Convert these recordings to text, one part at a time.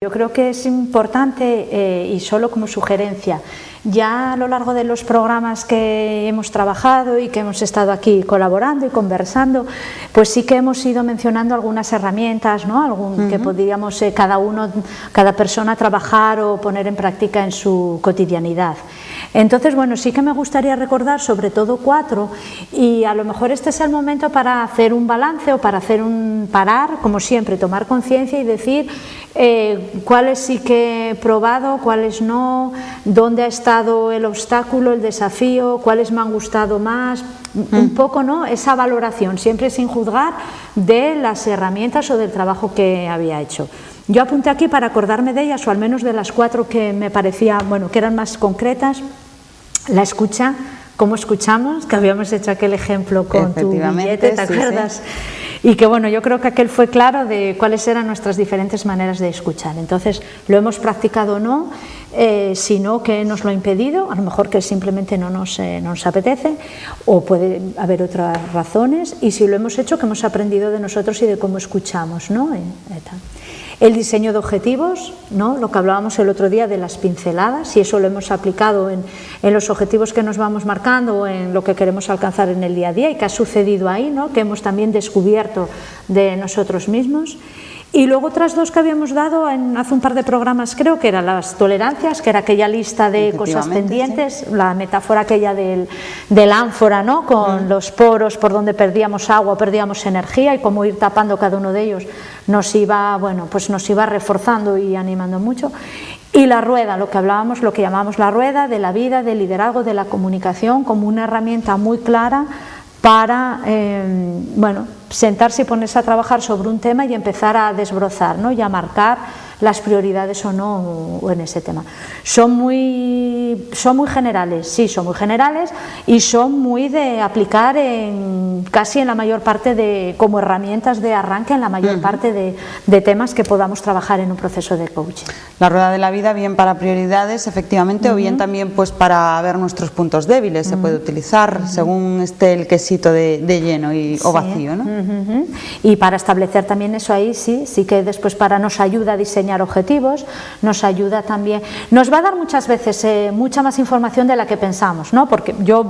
Yo creo que es importante, y solo como sugerencia, ya a lo largo de los programas que hemos trabajado y que hemos estado aquí colaborando y conversando, pues sí que hemos ido mencionando algunas herramientas, ¿no? Que podríamos cada persona trabajar o poner en práctica en su cotidianidad. Entonces, bueno, sí que me gustaría recordar sobre todo 4, y a lo mejor este es el momento para hacer un balance o para hacer parar, como siempre, tomar conciencia y decir cuáles sí que he probado, cuáles no, dónde ha estado el obstáculo, el desafío, cuáles me han gustado más, un poco, ¿no? Esa valoración, siempre sin juzgar, de las herramientas o del trabajo que había hecho. Yo apunté aquí para acordarme de ellas, o al menos de las 4 que me parecía, bueno, que eran más concretas. La escucha, cómo escuchamos, que habíamos hecho aquel ejemplo con tu billete, ¿te acuerdas? Sí. Y que bueno, yo creo que aquel fue claro de cuáles eran nuestras diferentes maneras de escuchar. Entonces, lo hemos practicado o no, si no, ¿qué nos lo ha impedido? A lo mejor que simplemente no nos apetece, o puede haber otras razones, y si lo hemos hecho, que hemos aprendido de nosotros y de cómo escuchamos, ¿no? El diseño de objetivos, ¿no? Lo que hablábamos el otro día de las pinceladas, si eso lo hemos aplicado en los objetivos que nos vamos marcando o en lo que queremos alcanzar en el día a día, y que ha sucedido ahí, ¿no? Que hemos también descubierto de nosotros mismos. Y luego otras 2 que habíamos dado hace un par de programas, creo que eran las tolerancias, que era aquella lista de cosas pendientes, sí. La metáfora aquella del ánfora, ¿no? Con los poros por donde perdíamos agua, perdíamos energía, y cómo ir tapando cada uno de ellos nos iba reforzando y animando mucho. Y la rueda, lo que llamamos la rueda de la vida, del liderazgo, de la comunicación, como una herramienta muy clara para sentarse y ponerse a trabajar sobre un tema y empezar a desbrozar, ¿no? Y a marcar las prioridades o no en ese tema. Son muy generales, sí, son muy generales, y son muy de aplicar casi en la mayor parte como herramientas de arranque en la mayor parte de temas que podamos trabajar en un proceso de coaching. La rueda de la vida, bien para prioridades, efectivamente, o bien también pues para ver nuestros puntos débiles, se puede utilizar según esté el quesito de lleno o vacío, ¿no? Y para establecer también eso ahí, sí que después nos ayuda a diseñar objetivos, nos ayuda también, nos va a dar muchas veces mucha más información de la que pensamos, ¿no? Porque yo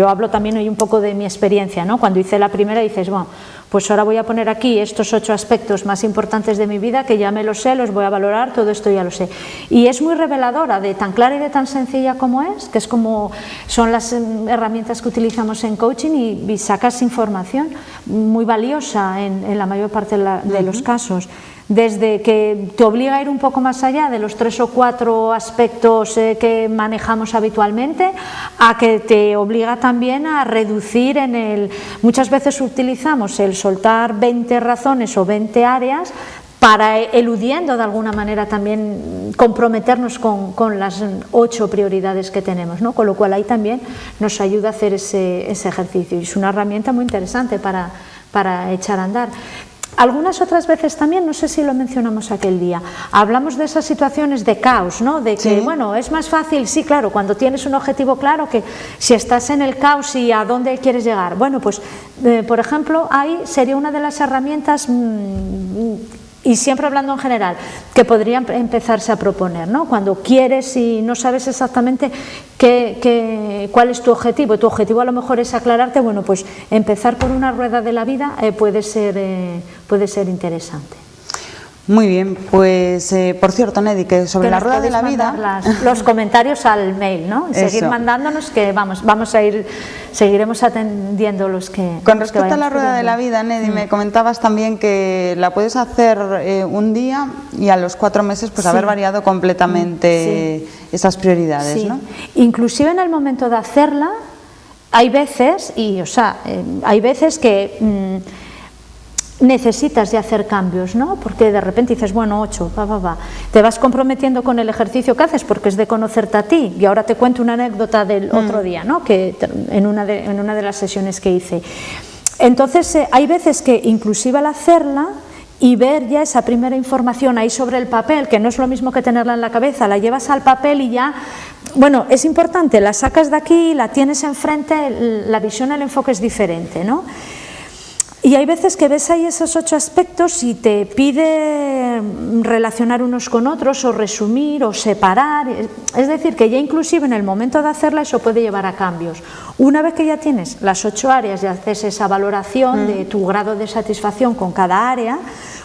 hablo también hoy un poco de mi experiencia, ¿no? Cuando hice la primera dices, bueno, pues ahora voy a poner aquí estos 8 aspectos más importantes de mi vida, que ya me los sé, los voy a valorar, todo esto ya lo sé. Y es muy reveladora, de tan clara y de tan sencilla como es, que es como son las herramientas que utilizamos en coaching, y sacas información muy valiosa en la mayor parte de los casos. Desde que te obliga a ir un poco más allá de los 3 o 4 aspectos que manejamos habitualmente, a que te obliga también a reducir muchas veces utilizamos el soltar 20 razones o 20 áreas para, eludiendo de alguna manera también comprometernos con las 8 prioridades que tenemos, ¿no? Con lo cual ahí también nos ayuda a hacer ese ejercicio, y es una herramienta muy interesante para echar a andar. Algunas otras veces también, no sé si lo mencionamos aquel día, hablamos de esas situaciones de caos, ¿no? De que, bueno, es más fácil, sí, claro, cuando tienes un objetivo claro, que si estás en el caos y a dónde quieres llegar. Bueno, pues, por ejemplo, ahí sería una de las herramientas, y siempre hablando en general, que podrían empezarse a proponer, ¿no? Cuando quieres y no sabes exactamente cuál es tu objetivo a lo mejor es aclararte, bueno, pues empezar por una rueda de la vida puede ser interesante. Muy bien, pues por cierto, Nedi, que sobre la rueda de la vida, los comentarios al mail, ¿no? Seguir mandándonos, que seguiremos atendiendo los que. Con respecto a la rueda de la vida, Nedi, me comentabas también que la puedes hacer un día y a los 4 meses pues haber variado completamente esas prioridades, ¿no? Inclusive en el momento de hacerla hay veces que necesitas de hacer cambios, ¿no? Porque de repente dices, bueno, 8, te vas comprometiendo con el ejercicio que haces, porque es de conocerte a ti. Y ahora te cuento una anécdota del otro día, ¿no? Que en una de las sesiones que hice. Entonces hay veces que inclusive al hacerla y ver ya esa primera información ahí sobre el papel, que no es lo mismo que tenerla en la cabeza, la llevas al papel y ya, bueno, es importante, la sacas de aquí, la tienes enfrente, la visión, el enfoque es diferente, ¿no? Y hay veces que ves ahí esos 8 aspectos y te pide relacionar unos con otros o resumir o separar. Es decir, que ya inclusive en el momento de hacerla eso puede llevar a cambios. Una vez que ya tienes las 8 áreas y haces esa valoración de tu grado de satisfacción con cada área,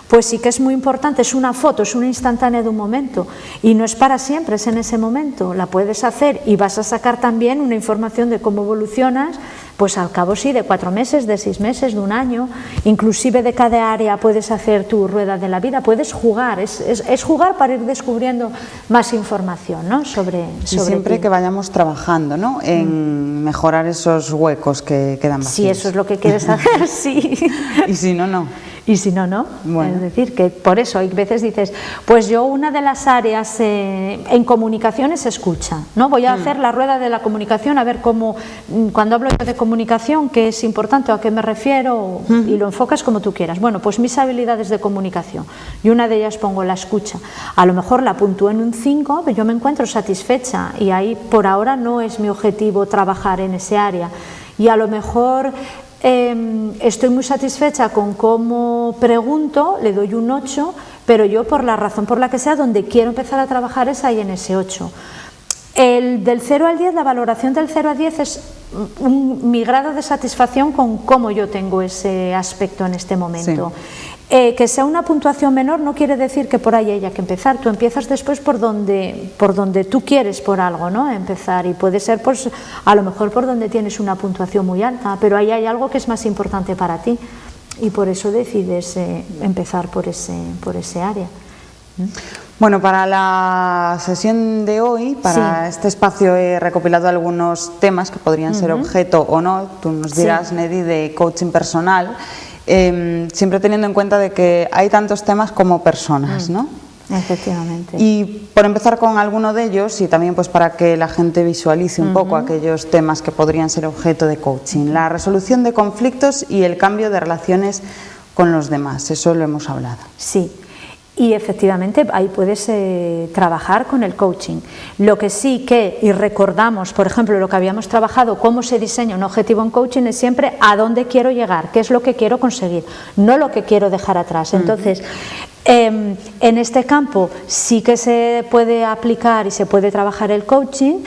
pues sí que es muy importante, es una foto, es una instantánea de un momento y no es para siempre, es en ese momento, la puedes hacer y vas a sacar también una información de cómo evolucionas, pues al cabo sí, de 4 meses, de 6 meses, de un año, inclusive de cada área puedes hacer tu rueda de la vida, puedes jugar, es jugar para ir descubriendo más información, ¿no? sobre siempre ti. Que vayamos trabajando, ¿no? En mejorar esos huecos que quedan vacíos. Si eso es lo que quieres hacer, sí. Y si no, no. Y si no, no. Bueno. Es decir, que por eso hay veces dices, pues yo una de las áreas en comunicación es escucha, ¿no? Voy a hacer la rueda de la comunicación, a ver cómo, cuando hablo yo de comunicación, qué es importante o a qué me refiero, y lo enfocas como tú quieras. Bueno, pues mis habilidades de comunicación, y una de ellas pongo la escucha. A lo mejor la puntúo en un 5, pero yo me encuentro satisfecha, y ahí por ahora no es mi objetivo trabajar en ese área. Y a lo mejor estoy muy satisfecha con cómo pregunto, le doy un 8, pero yo por la razón por la que sea, donde quiero empezar a trabajar es ahí en ese 8. Del 0 al 10, la valoración del 0 a 10 es mi grado de satisfacción con cómo yo tengo ese aspecto en este momento. Sí. Que sea una puntuación menor no quiere decir que por ahí haya que empezar, tú empiezas después por donde tú quieres por algo, ¿no? Empezar, y puede ser pues, a lo mejor por donde tienes una puntuación muy alta, pero ahí hay algo que es más importante para ti y por eso decides empezar por ese área. Bueno, para la sesión de hoy, para este espacio he recopilado algunos temas que podrían ser objeto o no, tú nos dirás, Nedi, de coaching personal. Siempre teniendo en cuenta de que hay tantos temas como personas, ¿no? Efectivamente. Y por empezar con alguno de ellos, y también pues para que la gente visualice un poco aquellos temas que podrían ser objeto de coaching, la resolución de conflictos y el cambio de relaciones con los demás, eso lo hemos hablado. Sí. Y efectivamente ahí puedes trabajar con el coaching. Lo que sí que, y recordamos, por ejemplo, lo que habíamos trabajado, cómo se diseña un objetivo en coaching es siempre a dónde quiero llegar, qué es lo que quiero conseguir, no lo que quiero dejar atrás. Entonces, en este campo sí que se puede aplicar y se puede trabajar el coaching.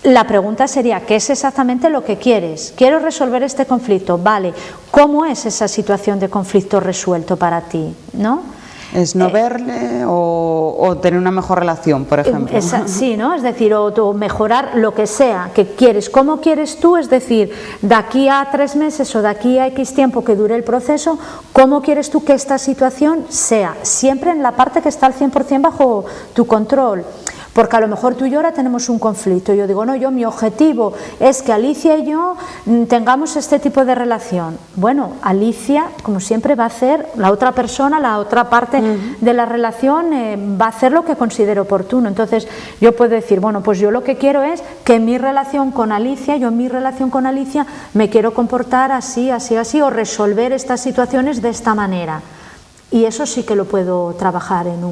La pregunta sería, ¿qué es exactamente lo que quieres? Quiero resolver este conflicto, vale, ¿cómo es esa situación de conflicto resuelto para ti? ¿No? Es no verle o tener una mejor relación, por ejemplo. Sí, ¿no? Es decir, o mejorar lo que sea que quieres. ¿Cómo quieres tú? Es decir, de aquí a 3 meses o de aquí a X tiempo que dure el proceso, ¿cómo quieres tú que esta situación sea? Siempre en la parte que está al 100% bajo tu control. Porque a lo mejor tú y yo ahora tenemos un conflicto. Yo digo, no, mi objetivo es que Alicia y yo tengamos este tipo de relación. Bueno, Alicia, como siempre, va a hacer, la otra persona, la otra parte de la relación, va a hacer lo que considere oportuno. Entonces, yo puedo decir, bueno, pues yo lo que quiero es que en mi relación con Alicia, me quiero comportar así, así, así, o resolver estas situaciones de esta manera. Y eso sí que lo puedo trabajar en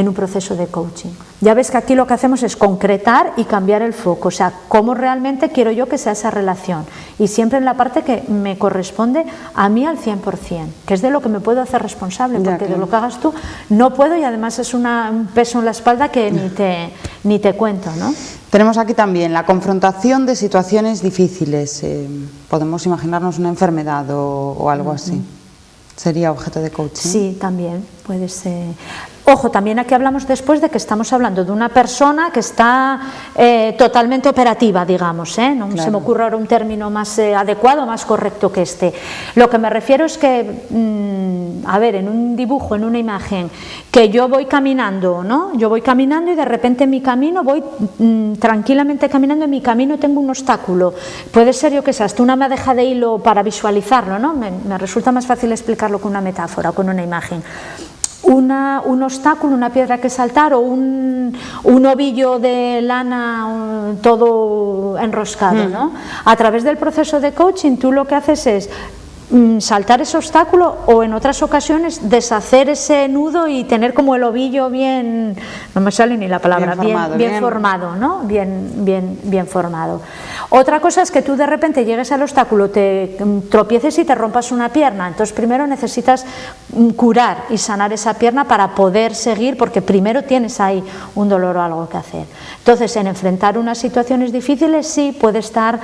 un proceso de coaching. Ya ves que aquí lo que hacemos es concretar y cambiar el foco, o sea, cómo realmente quiero yo que sea esa relación, y siempre en la parte que me corresponde a mí al 100%, que es de lo que me puedo hacer responsable, porque de lo que hagas tú no puedo, y además es un peso en la espalda que ni te cuento, ¿no? Tenemos aquí también la confrontación de situaciones difíciles, podemos imaginarnos una enfermedad o algo así. ¿Sería objeto de coaching? Sí, también puede ser. Ojo, también aquí hablamos después de que estamos hablando de una persona que está totalmente operativa, digamos, no se me ocurre ahora un término más adecuado, más correcto que este. Lo que me refiero es que, a ver, en un dibujo, en una imagen, que yo voy caminando, ¿no? Yo voy caminando y de repente en mi camino voy tranquilamente caminando, en mi camino tengo un obstáculo. Puede ser, yo que sé, hasta una madeja de hilo para visualizarlo, ¿no? Me resulta más fácil explicarlo con una metáfora, con una imagen. Un obstáculo, una piedra que saltar, o un ovillo de lana todo enroscado, ¿no? A través del proceso de coaching tú lo que haces es saltar ese obstáculo o en otras ocasiones deshacer ese nudo y tener como el ovillo bien, no me sale ni la palabra, bien formado, ¿no? Bien formado. Otra cosa es que tú de repente llegues al obstáculo, te tropieces y te rompas una pierna, entonces primero necesitas curar y sanar esa pierna para poder seguir, porque primero tienes ahí un dolor o algo que hacer. Entonces, en enfrentar unas situaciones difíciles sí puede estar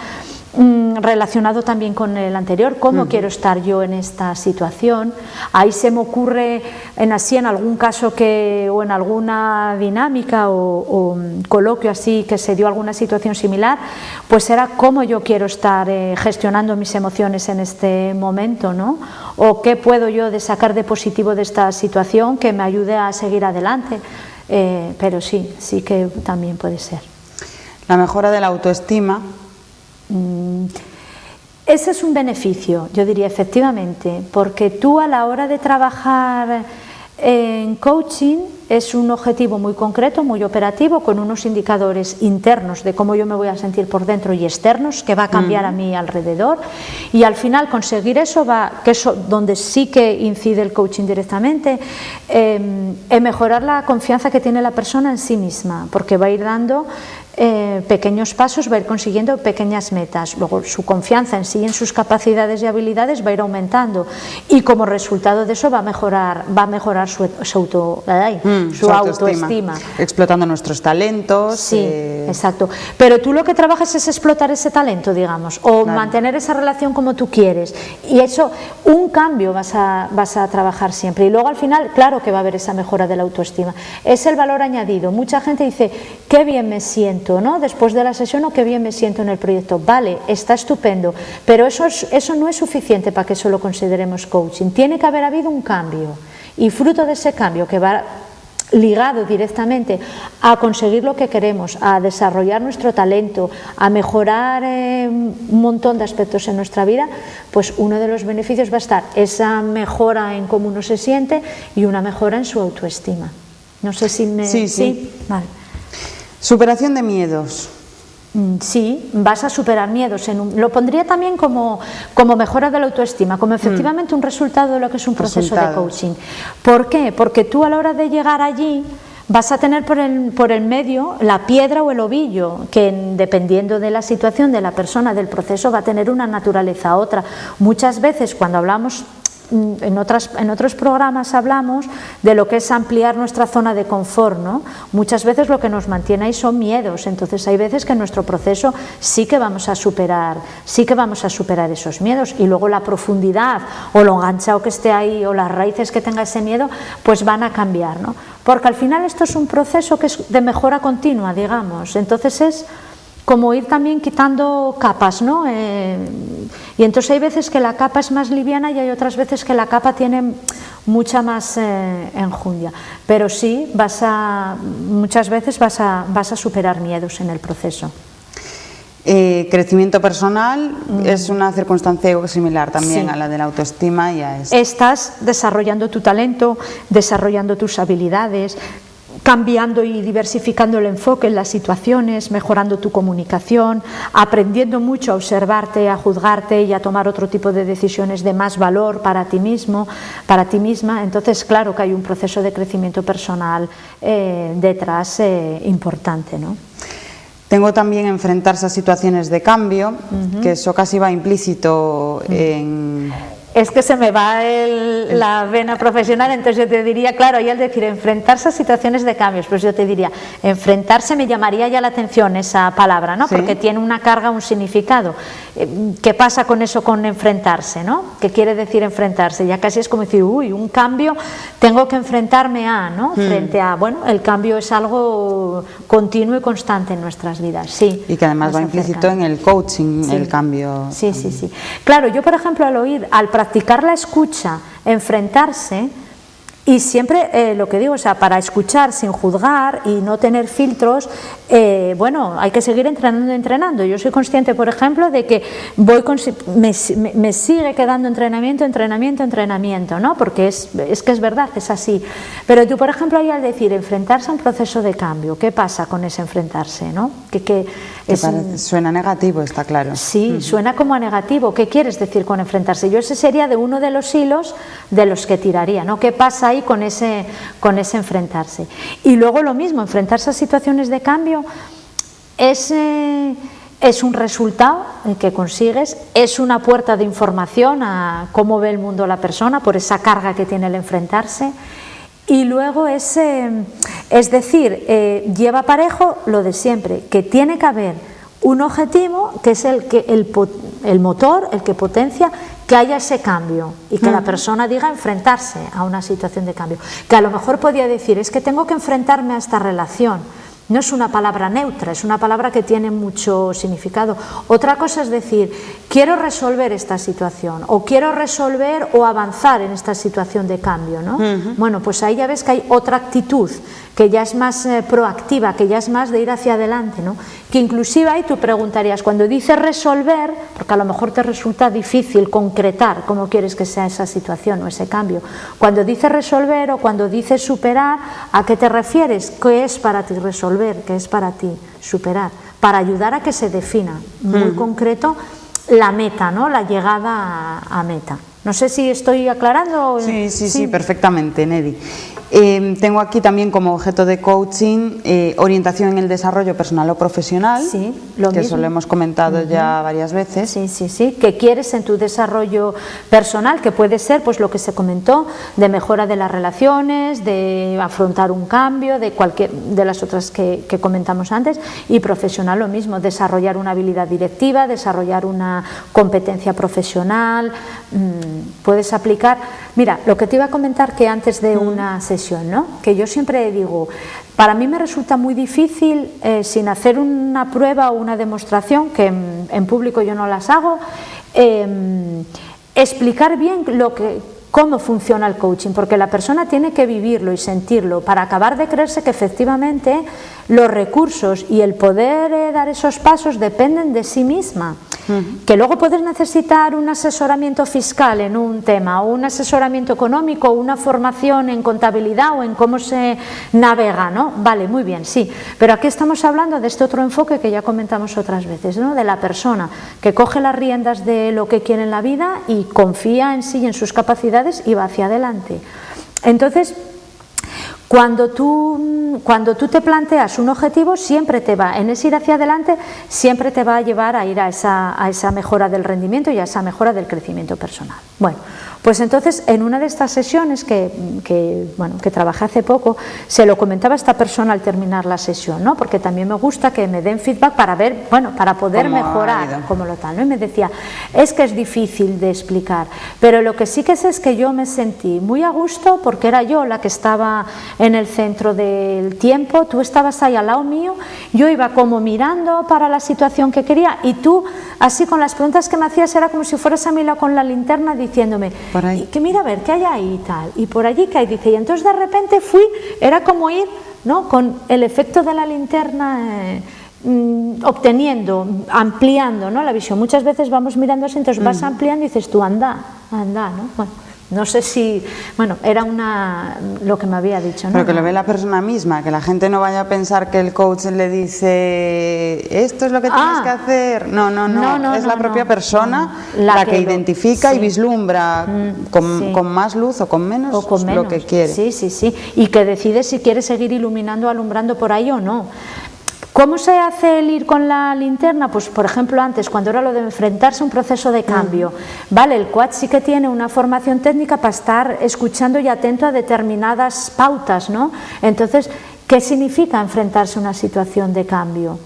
relacionado también con el anterior, cómo quiero estar yo en esta situación. Ahí se me ocurre en algún caso o en alguna dinámica o coloquio así que se dio alguna situación similar, pues era cómo yo quiero estar gestionando mis emociones en este momento, ¿no? O qué puedo yo sacar de positivo de esta situación que me ayude a seguir adelante. Pero sí que también puede ser. La mejora de la autoestima. Ese es un beneficio, yo diría, efectivamente, porque tú a la hora de trabajar en coaching es un objetivo muy concreto, muy operativo, con unos indicadores internos de cómo yo me voy a sentir por dentro y externos, que va a cambiar a mi alrededor, y al final conseguir eso donde sí que incide el coaching directamente, en mejorar la confianza que tiene la persona en sí misma, porque va a ir dando pequeños pasos, va a ir consiguiendo pequeñas metas, luego su confianza en sí, en sus capacidades y habilidades va a ir aumentando, y como resultado de eso va a mejorar su autoestima, explotando nuestros talentos. Sí, exacto, pero tú lo que trabajas es explotar ese talento, digamos, o mantener esa relación como tú quieres, y eso, un cambio vas a trabajar siempre, y luego al final, claro que va a haber esa mejora de la autoestima, es el valor añadido. Mucha gente dice, qué bien me siento, ¿no? Después de la sesión, o qué bien me siento en el proyecto. Vale, está estupendo, pero eso no es suficiente para que eso lo consideremos coaching. Tiene que haber habido un cambio, y fruto de ese cambio, que va ligado directamente a conseguir lo que queremos, a desarrollar nuestro talento, a mejorar un montón de aspectos en nuestra vida, pues uno de los beneficios va a estar esa mejora en cómo uno se siente y una mejora en su autoestima. No sé si me... Sí. Vale. Superación de miedos. Sí, vas a superar miedos. Lo pondría también como mejora de la autoestima, como efectivamente un resultado de lo que es un proceso de coaching. ¿Por qué? Porque tú a la hora de llegar allí vas a tener por el medio la piedra o el ovillo, que dependiendo de la situación de la persona, del proceso, va a tener una naturaleza u otra. Muchas veces cuando hablamos... En otros programas hablamos de lo que es ampliar nuestra zona de confort, ¿no? Muchas veces lo que nos mantiene ahí son miedos, entonces hay veces que en nuestro proceso sí que vamos a superar esos miedos, y luego la profundidad o lo enganchado que esté ahí o las raíces que tenga ese miedo pues van a cambiar, ¿no? Porque al final esto es un proceso que es de mejora continua, digamos, entonces es como ir también quitando capas, ¿no? Y entonces hay veces que la capa es más liviana y hay otras veces que la capa tiene mucha más enjundia. Pero sí, muchas veces vas a superar miedos en el proceso. Crecimiento personal es una circunstancia similar también a la de la autoestima y a esto. Estás desarrollando tu talento, desarrollando tus habilidades, cambiando y diversificando el enfoque en las situaciones, mejorando tu comunicación, aprendiendo mucho a observarte, a juzgarte y a tomar otro tipo de decisiones de más valor para ti mismo, para ti misma. Entonces, claro que hay un proceso de crecimiento personal detrás importante, ¿no? Tengo también enfrentarse a situaciones de cambio, que eso casi va implícito en... Es que se me va la vena profesional, entonces yo te diría, claro, y al decir enfrentarse a situaciones de cambios, pues yo te diría, enfrentarse, me llamaría ya la atención esa palabra, ¿no? ¿Sí? Porque tiene una carga, un significado. ¿Qué pasa con eso, con enfrentarse, ¿no? ¿Qué quiere decir enfrentarse? Ya casi es como decir, uy, un cambio, tengo que enfrentarme a, ¿no? Frente a, bueno, el cambio es algo continuo y constante en nuestras vidas, sí. Y que además va implícito en el coaching, sí. El cambio. Sí. Claro, yo por ejemplo al practicar la escucha, enfrentarse, Y siempre lo que digo, o sea, para escuchar sin juzgar y no tener filtros, bueno, hay que seguir entrenando. Yo soy consciente, por ejemplo, de que me sigue quedando entrenamiento, ¿no? Porque es que es verdad, es así. Pero tú, por ejemplo, ahí al decir enfrentarse a un proceso de cambio, ¿qué pasa con ese enfrentarse, ¿no? Suena negativo, está claro. Sí, suena como a negativo. ¿Qué quieres decir con enfrentarse? Yo ese sería de uno de los hilos de los que tiraría, ¿no? ¿Qué pasa ahí con ese enfrentarse? Y luego lo mismo, enfrentarse a situaciones de cambio es un resultado que consigues, es una puerta de información a cómo ve el mundo la persona por esa carga que tiene el enfrentarse. Y luego lleva parejo lo de siempre, que tiene que haber un objetivo que es el motor, el que potencia que haya ese cambio y que la persona diga enfrentarse a una situación de cambio. Que a lo mejor podía decir, es que tengo que enfrentarme a esta relación. No es una palabra neutra, es una palabra que tiene mucho significado. Otra cosa es decir, quiero resolver esta situación o quiero resolver o avanzar en esta situación de cambio, ¿no? Bueno, pues ahí ya ves que hay otra actitud que ya es más proactiva, que ya es más de ir hacia adelante, ¿no? Que inclusive ahí tú preguntarías, cuando dices resolver, porque a lo mejor te resulta difícil concretar cómo quieres que sea esa situación o ese cambio, cuando dices resolver o cuando dices superar, ¿a qué te refieres? ¿Qué es para ti resolver? ¿Qué es para ti superar? Para ayudar a que se defina muy concreto la meta, ¿no? La llegada a meta. No sé si estoy aclarando. Sí, perfectamente, Nedi. Tengo aquí también como objeto de coaching orientación en el desarrollo personal o profesional, que eso lo hemos comentado ya varias veces. Sí, que quieres en tu desarrollo personal, que puede ser pues lo que se comentó, de mejora de las relaciones, de afrontar un cambio, de cualquier de las otras que comentamos antes, y profesional lo mismo, desarrollar una habilidad directiva, desarrollar una competencia profesional, puedes aplicar. Mira, lo que te iba a comentar que antes de una sesión, ¿no? Que yo siempre digo, para mí me resulta muy difícil, sin hacer una prueba o una demostración, que en público yo no las hago, explicar bien cómo funciona el coaching, porque la persona tiene que vivirlo y sentirlo para acabar de creerse que efectivamente los recursos y el poder dar esos pasos dependen de sí misma. Que luego puedes necesitar un asesoramiento fiscal en un tema, o un asesoramiento económico, o una formación en contabilidad o en cómo se navega, ¿no? Vale, muy bien, sí, pero aquí estamos hablando de este otro enfoque que ya comentamos otras veces, ¿no? De la persona que coge las riendas de lo que quiere en la vida y confía en sí y en sus capacidades y va hacia adelante. Entonces, cuando tú te planteas un objetivo, siempre te va, en ese ir hacia adelante, siempre te va a llevar a ir a esa mejora del rendimiento y a esa mejora del crecimiento personal. Bueno, pues entonces en una de estas sesiones que trabajé hace poco, se lo comentaba a esta persona al terminar la sesión, ¿no? Porque también me gusta que me den feedback para ver, para poder mejorar como lo tal, ¿no? Y me decía, es que es difícil de explicar, pero lo que sí que sé es que yo me sentí muy a gusto porque era yo la que estaba en el centro del tiempo, tú estabas ahí al lado mío, yo iba como mirando para la situación que quería y tú así con las preguntas que me hacías era como si fueras a mi lado con la linterna diciéndome que mira a ver qué hay ahí y tal, y por allí que hay, dice, y entonces de repente era como ir, ¿no? Con el efecto de la linterna obteniendo, ampliando, ¿no? La visión. Muchas veces vamos mirando así, entonces vas ampliando y dices tú anda, ¿no? Bueno, no sé si, era lo que me había dicho, ¿no? Pero que lo ve la persona misma, que la gente no vaya a pensar que el coach le dice esto es lo que tienes que hacer. No, es la propia persona la que identifica y vislumbra con más luz o con menos lo que quiere. Sí, y que decide si quiere seguir iluminando, alumbrando por ahí o no. ¿Cómo se hace el ir con la linterna? Pues por ejemplo antes, cuando era lo de enfrentarse a un proceso de cambio, vale, el coach sí que tiene una formación técnica para estar escuchando y atento a determinadas pautas, ¿no? Entonces, ¿qué significa enfrentarse a una situación de cambio?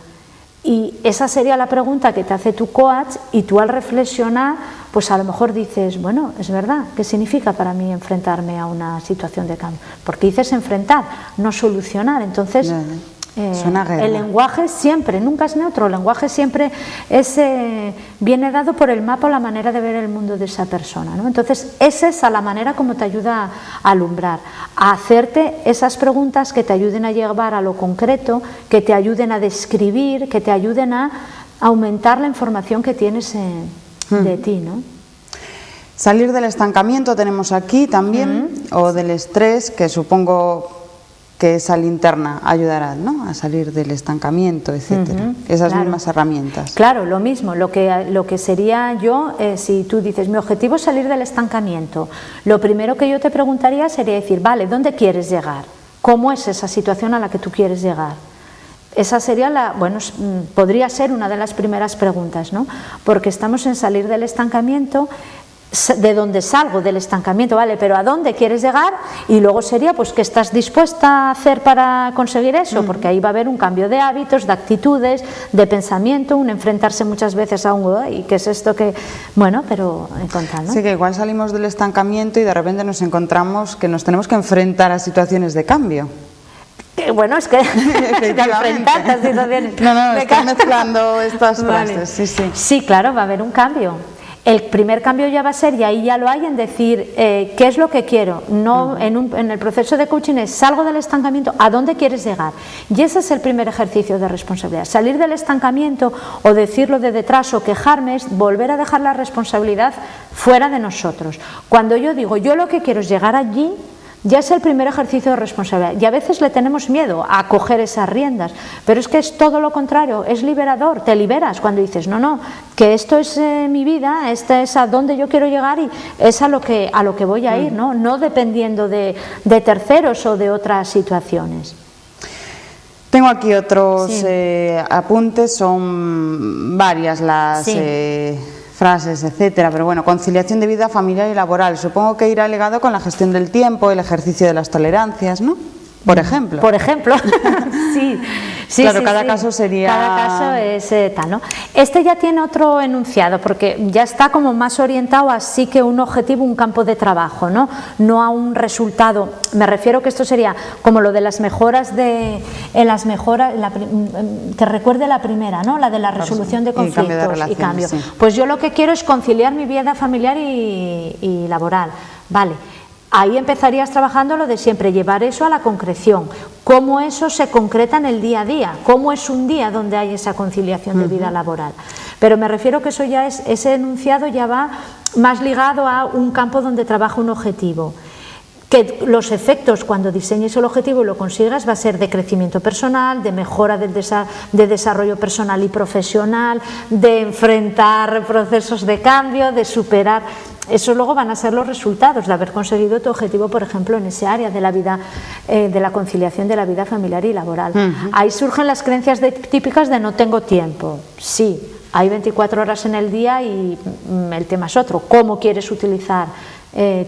Y esa sería la pregunta que te hace tu coach y tú al reflexionar, pues a lo mejor dices, bueno, es verdad, ¿qué significa para mí enfrentarme a una situación de cambio? Porque dices enfrentar, no solucionar, entonces Suena guerra. El lenguaje siempre, nunca es neutro, el lenguaje siempre viene dado por el mapa o la manera de ver el mundo de esa persona, ¿no? Entonces es esa la manera como te ayuda a alumbrar, a hacerte esas preguntas que te ayuden a llevar a lo concreto, que te ayuden a describir, que te ayuden a aumentar la información que tienes de ti, ¿no? Salir del estancamiento tenemos aquí también, o del estrés, que supongo que esa linterna ayudará, ¿no?, a salir del estancamiento, etcétera. Esas mismas herramientas. Claro, lo mismo, lo que sería yo, si tú dices, mi objetivo es salir del estancamiento, lo primero que yo te preguntaría sería decir, vale, ¿dónde quieres llegar? ¿Cómo es esa situación a la que tú quieres llegar? Esa sería podría ser una de las primeras preguntas, ¿no? Porque estamos en salir del estancamiento. De dónde salgo del estancamiento, vale, pero ¿a dónde quieres llegar? Y luego sería, pues, ¿qué estás dispuesta a hacer para conseguir eso? Porque ahí va a haber un cambio de hábitos, de actitudes, de pensamiento, un enfrentarse muchas veces a ¿y qué es esto que...? Bueno, pero encontrar, ¿no? Sí, que igual salimos del estancamiento y de repente nos encontramos que nos tenemos que enfrentar a situaciones de cambio. Bueno, es que te enfrentas a situaciones. No, estoy mezclando estas frases, sí. Sí, claro, va a haber un cambio. El primer cambio ya va a ser, y ahí ya lo hay, en decir qué es lo que quiero. No, en el proceso de coaching es salgo del estancamiento, ¿a dónde quieres llegar? Y ese es el primer ejercicio de responsabilidad. Salir del estancamiento, o decirlo de detrás, o quejarme, es volver a dejar la responsabilidad fuera de nosotros. Cuando yo digo, yo lo que quiero es llegar allí, ya es el primer ejercicio de responsabilidad, y a veces le tenemos miedo a coger esas riendas, pero es que es todo lo contrario, es liberador, te liberas cuando dices, no, que esto es mi vida, esta es a donde yo quiero llegar y es a lo que voy a ir, no dependiendo de terceros o de otras situaciones. Tengo aquí otros apuntes, son varias las... frases, etcétera, pero bueno, conciliación de vida familiar y laboral, supongo que irá ligado con la gestión del tiempo, el ejercicio de las tolerancias, ¿no? Por ejemplo. Por ejemplo, sí. Claro, cada caso sería... Cada caso es tal, ¿no? Este ya tiene otro enunciado, porque ya está como más orientado a sí que un objetivo, un campo de trabajo, ¿no? No a un resultado. Me refiero que esto sería como lo de las mejoras te recuerde la primera, ¿no? La de la resolución de conflictos y cambio. Sí. Pues yo lo que quiero es conciliar mi vida familiar y laboral, ¿vale? Ahí empezarías trabajando lo de siempre, llevar eso a la concreción, cómo eso se concreta en el día a día, cómo es un día donde hay esa conciliación de vida laboral. Pero me refiero que eso ya es, ese enunciado ya va más ligado a un campo donde trabaja un objetivo. Que los efectos cuando diseñes el objetivo y lo consigas va a ser de crecimiento personal, de mejora de desarrollo personal y profesional, de enfrentar procesos de cambio, de superar. Eso luego van a ser los resultados de haber conseguido tu objetivo, por ejemplo, en ese área de la vida, de la conciliación de la vida familiar y laboral. Ahí surgen las creencias típicas de no tengo tiempo. Sí, hay 24 horas en el día y el tema es otro. ¿Cómo quieres utilizar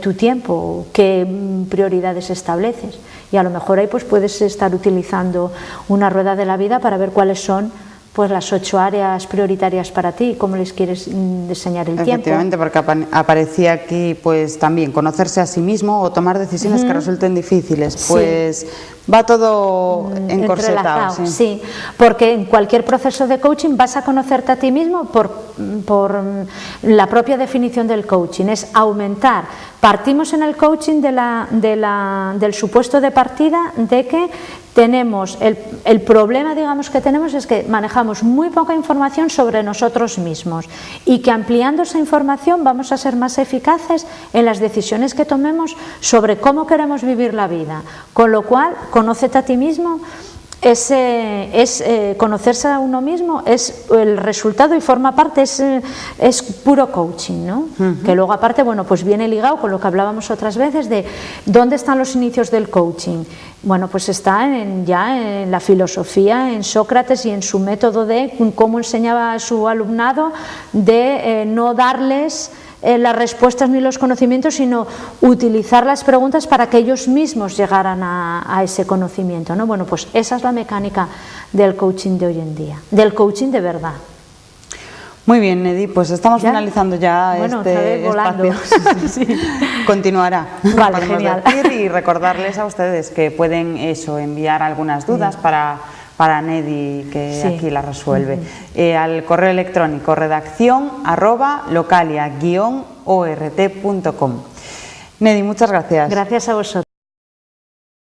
tu tiempo? ¿Qué prioridades estableces? Y a lo mejor ahí pues puedes estar utilizando una rueda de la vida para ver cuáles son pues las 8 áreas prioritarias para ti, cómo les quieres diseñar el tiempo. Efectivamente, porque aparecía aquí pues también conocerse a sí mismo o tomar decisiones que resulten difíciles, pues va todo encorsetado. Sí, porque en cualquier proceso de coaching vas a conocerte a ti mismo por la propia definición del coaching, es aumentar. Partimos en el coaching del supuesto de partida de que tenemos, el problema digamos que tenemos es que manejamos muy poca información sobre nosotros mismos y que ampliando esa información vamos a ser más eficaces en las decisiones que tomemos sobre cómo queremos vivir la vida, con lo cual conócete a ti mismo. Conocerse a uno mismo es el resultado y forma parte, es puro coaching, ¿no? Que luego aparte, bueno, pues viene ligado con lo que hablábamos otras veces de dónde están los inicios del coaching. Bueno, pues está ya en la filosofía, en Sócrates y en su método de cómo enseñaba a su alumnado de no darles las respuestas ni los conocimientos, sino utilizar las preguntas para que ellos mismos llegaran a ese conocimiento, ¿no? Bueno, pues esa es la mecánica del coaching de hoy en día, del coaching de verdad. Muy bien, Nedi, pues estamos finalizando ya este volando. espacio. Sí. Continuará. Vale, genial. Y recordarles a ustedes que pueden enviar algunas dudas para para Nedi, que Sí. aquí la resuelve. Al correo electrónico redacción@localia-ort.com. Nedi, muchas gracias. Gracias a vosotros.